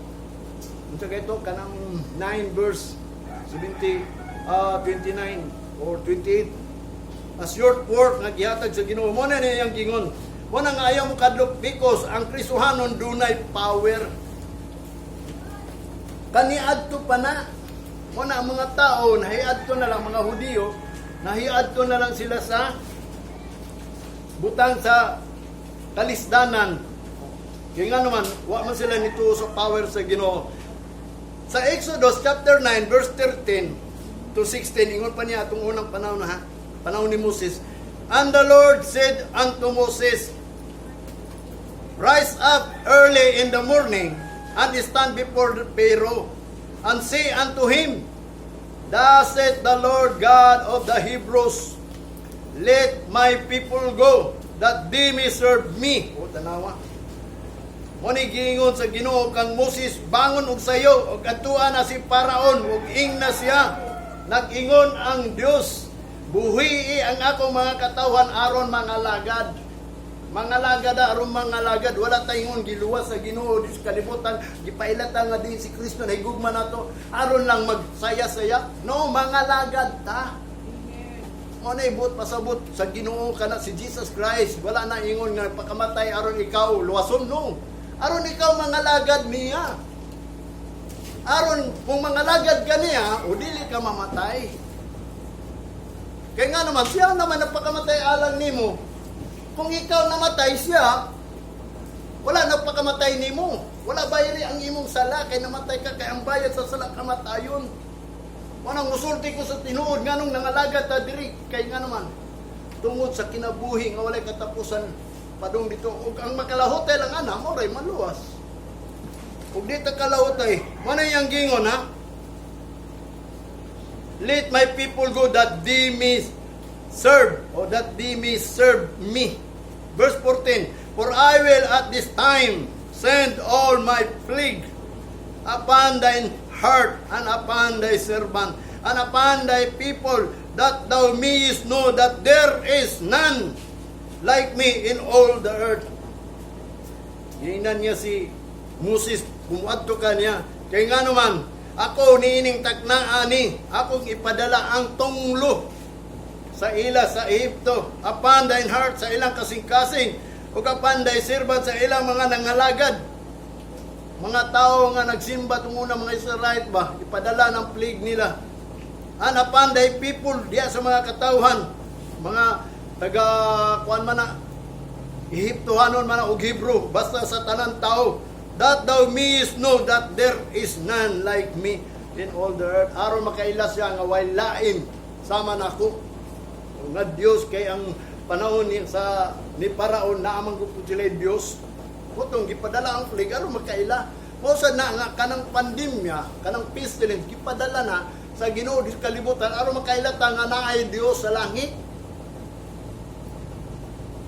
unsa kay to kanang 9 verse 29 or 28. A short work nga gihatag sa Ginoo mo na niyang gingon. Mo na nga ayaw mo kadlok because ang Kristohanon dunay power. Kaniadto pa na. Mo na ang mga tao nahiadto na lang mga Hudiyo, nahiadto na lang sila sa butang sa kalisdanan. Kaya nga naman, wa man sila nito sa power sa Ginoo. Sa Exodus chapter 9 verse 13 to 16, ingon pa niya atong unang panahon na ha. Panahon ni Moses. And the Lord said unto Moses, Rise up early in the morning, and stand before the Pharaoh, and say unto him, Thus saith the Lord God of the Hebrews, Let my people go, that they may serve me. O tanawa. Muni giingon sa Ginoo kang Moses, bangon og sayo, og atuan na si Paraon, og ing na siya. Nag-ingon ang Dios, buhii ang akong mga katawhan aron mga lagad. Mga lagad aron mga lagad, wala tayong giluwas sa Ginoo dis kalibutan, gipailata nga din si Kristo na higugma nato aron lang magsaya-saya. No, mga lagad ta. Mo na ibot pasabot sa Ginoo kana si Jesus Christ. Wala na ingon nga pakamatay aron ikaw luwason no. Aron ikaw mga lagad niya. Aron kung mga lagad ka niya, o dili ka mamatay. Kaya nga naman, siya naman nagpakamatay alang nimo. Kung ikaw namatay siya, wala nagpakamatay nimo. Wala bayri ang imong sala, kay namatay ka, kay ang bayad sa sala kamatayon. Wanang musulti ko sa tinuod, nga nung nangalagad ta diri, kay nga naman, tungod sa kinabuhi, nga walay katapusan, padung dito, ug ang makalahotay lang ana, moray maluwas. Ug dito kalahotay, manay ang gingon ha, Let my people go that they may serve, or that they may serve me. Verse 14, For I will at this time send all my plague upon thine heart, and upon thy servant, and upon thy people, that thou mayest know that there is none like me in all the earth. Giingnan niya si Moses, kumuadto ka niya. Kaya nga naman, ako niining taknaan ni, akong ipadala ang tunglo sa ila sa Egypto, upon thine heart sa ilang kasing-kasing, o upon thy servant sa ilang mga nangalagad. Mga tao nga nagsimba itong una mga Israelite ba, ipadala ng plague nila. And upon thy people, diya sa mga katauhan, mga taga-kuan man na, Ehiptohanon man na o Hebrew, basta sa tanan tao, that thou mayest know that there is none like me in all the earth. Aron makailas siya nga way lain sama nako. Nga Dios kay ang panahon ni sa ni Paraon na amang gupod sila Dios. Kutong gipadala ang plague aron makaila. Mo sa na nga kanang pandemya, kanang pestilence gipadala na sa Ginoo di kalibutan aron makaila ta nga naay Dios sa langit.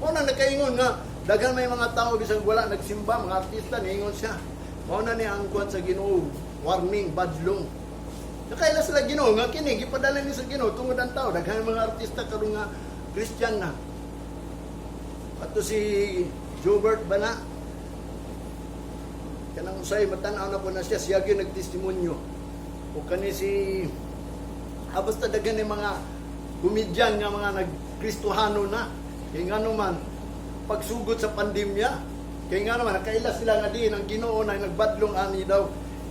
Mo na nakaingon nga daghan may mga tao bisag wala nagsimba, mga artista niingon siya. Mao na ni ang kuwan sa Ginoo, warning, badlong. Nakaila sila Ginoo nga kini gipadala ni sa Ginoo tungod ang tao, daghan mga artista karon nga Christian na. Ato si Jobert Bana kanang usay matan-aw na po na siya, siya gyud nagtestimonyo. O kani si basta daghan ni mga komedyan nga mga nagkristohano na. Kaya nga naman pagsugod sa pandemya. Kaya nga naman, nakaila sila nga din ang Ginoo na nagbadlong ani daw.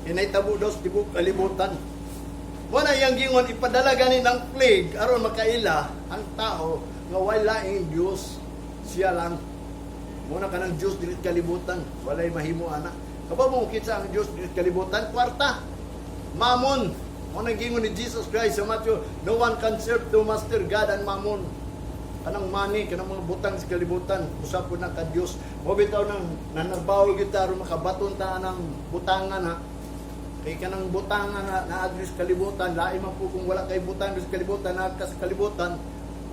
Inaytabo daw sa tibok kalibutan. Wala yang gingon ipadala gani ng plague aron makaila ang tao nga wala ing Dios, siya lang. Muna ka ng Diyos dilit kalibutan, walay mahimo ana. Kapag mo kitsa ang Diyos dilit kalibutan, kwarta, mamon. Muna gingon ni Jesus Christ sa Matthew, no one can serve two master, God and mammon. Kanang money, kanang mga butang sa kalibutan, usap po na ka Diyos. Mabitaw nang nanagbaw kita ron makabaton ta ng butangan ha. Kay kanang butangan na address kalibutan, lain man po kung wala kay butang sa kalibutan, nagkas kalibutan,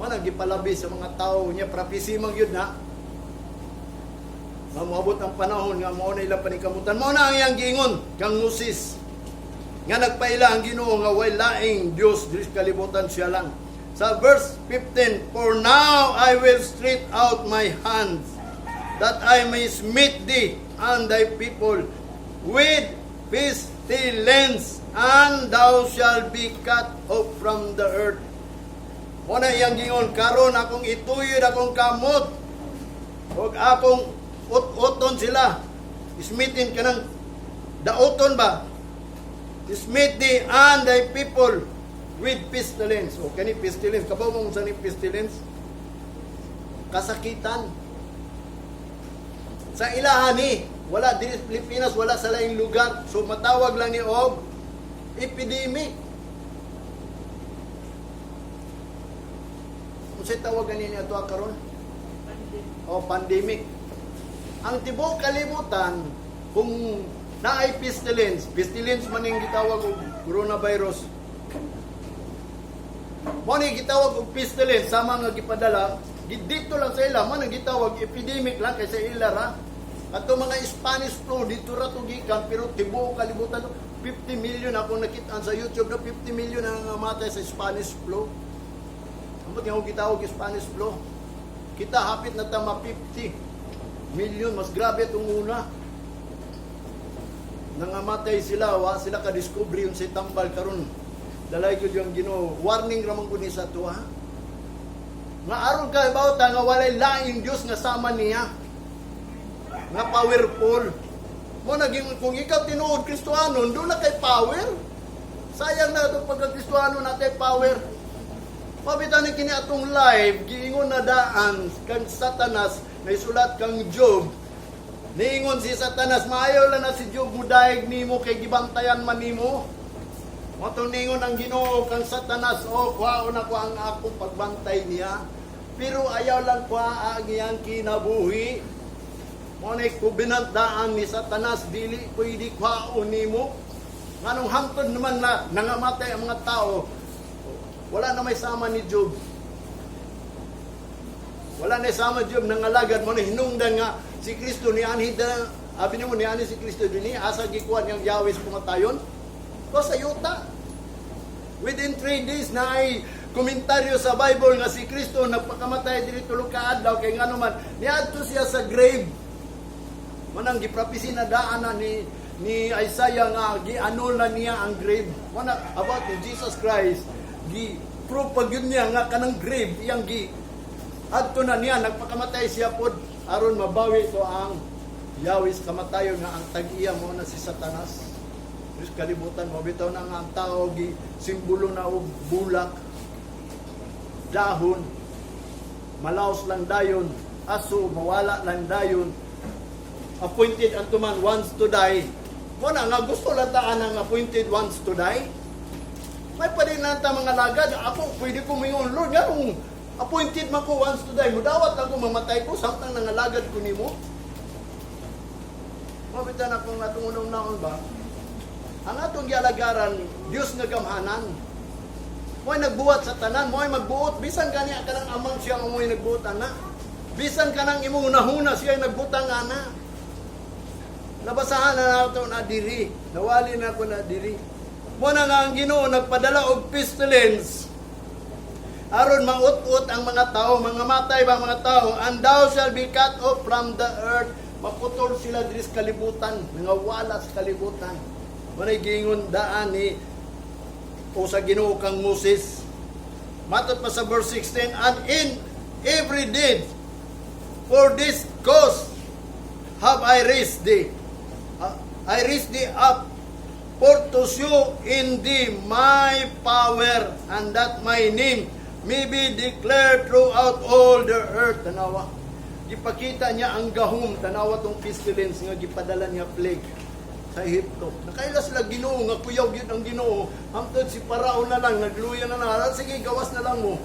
wala gipalabi sa mga tao niya, prophecy man yun ha. Nga moabot ang panahon, nga mao na ilang panikamutan. Mao na ang iyang giingon, kang Moses. Nga nagpaila ang Ginoo nga way laing Dios, Diyos kalibutan siya lang. Sa verse 15, "For now I will stretch out my hands, that I may smite thee and thy people with pestilence, and thou shalt be cut off from the earth." Muna iyang gingon, karon akong ituyod akong kamot, huwag akong ut-uton sila. Ismitin ka ng dauton ba? Smite thee and thy people with pestilence. O kani pestilence, kabaw mong sa ni pestilence? Kasakitan. Sa ilahan ni, wala di Pilipinas, wala sa laing lugar. So matawag lang ni og epidemic. Kung sa'y tawagan niya ito karon? O pandemic. Ang tibok kalibutan, kung naay pestilence man yung gitawag og coronavirus. Mo ni gitawag og pestilence sama nga gipadala, dito lang sa ila man ang gitawag epidemic lang kay sa ila ra. Ato mga Spanish flu dito ra to gikan, pero tibuok kalibutan 50 million ako nakita sa YouTube na 50 million ang namatay sa Spanish flu. Ambot nga gitawag Spanish flu. Kita hapit na tama 50 million, mas grabe itong una. Nangamatay sila, sila ka-discovery yun sa tambal karon. Dalay ko yung Ginoo, warning ramang ko ni sa tuwa. Nga aron ka bawta nga walay laing Dios nga sama niya. Nga powerful. Mo naging kung ikaw tinuod Kristohano, doon na kay power. Sayang na itong pagka-Kristohano natin power. Pabitan ni kini atong live, giingon na daan kang Satanas, may sulat kang Job. Niingon si Satanas, maayaw lang na si Job mudayeg nimo kay gibantayan man nimo. Matong ningon ang Ginoo kang Satanas, o kuhaon ako ang akong pagbantay niya. Pero ayaw lang kuha ang iyang kinabuhi. Monay kubinandaan ni Satanas, dili pwede kuhaon nimo. Nganong hangtod naman na nangamatay ang mga tao, wala na may sama ni Job. Wala na sama Job nangalagad mo na hinungdan nga si Kristo ni anhi da abi nimo ni ani si Kristo dinhi asa gikuan yang Yahweh sa pamatayon. Ko sa yuta. Within 3 days na ay komentaryo sa Bible nga si Kristo nagpakamatay diri tulo ka adlaw kay ngano man niadto siya sa grave. Manang giprapisi na daan ni Isaiah nga gianul na niya ang grave. Mana about Jesus Christ gi-prove pag yun niya nga kanang grave iyang adto na niya nagpakamatay siya pod aron mabawi to ang Yahweh sa kamatayon nga ang tag-iya mo na si Satanas. Diyos kalibutan mo bitaw na nga ang tao gi simbolo na og bulak, dahon, malaos lang dayon, aso mawala lang dayon. Appointed unto man once to die. Mo na nga gusto lang taan ang appointed once to die. May pa rin lang ta mga lagad. Ako, pwede ko mingon, Lord, nga kung appointed man ko once to die, mudawat lang ko mamatay ko, samtang nangalagad ko ni mo. Mabitan akong atong unang naon ba? Ang atong gialagaran, Diyos nga gamhanan. Mo'y nagbuhat sa tanan, mo'y magbuot, bisan gani ka ng amang siya ang mo'y nagbuot, ana. Bisan ka ng imong unahuna siya ay nagbutang, ana. Nabasahan na nato na diri, nawali na ako na diri. Muna nga ang Ginoo nagpadala og pestilence aron maut-ut ang mga tao, mga matay ba mga tao, and thou shall be cut off from the earth. Maputol sila diri sa kalibutan, nangawala sa kalibutan. Manay gingon daan ni o sa Ginoo kang Moses. Matot pa sa verse 16, and in every deed for this cause have I raised thee. I raised thee up for to show in thee my power, and that my name may be declared throughout all the earth. Tanawa, gipakita niya ang gahom, tanawa tong pestilence nga gipadala niya plague sa Ehipto. Nakaila sila Ginoo nga kuyaw gyud ang Ginoo. Hangtod si Parao na lang nagluya na sige gawas na lang mo.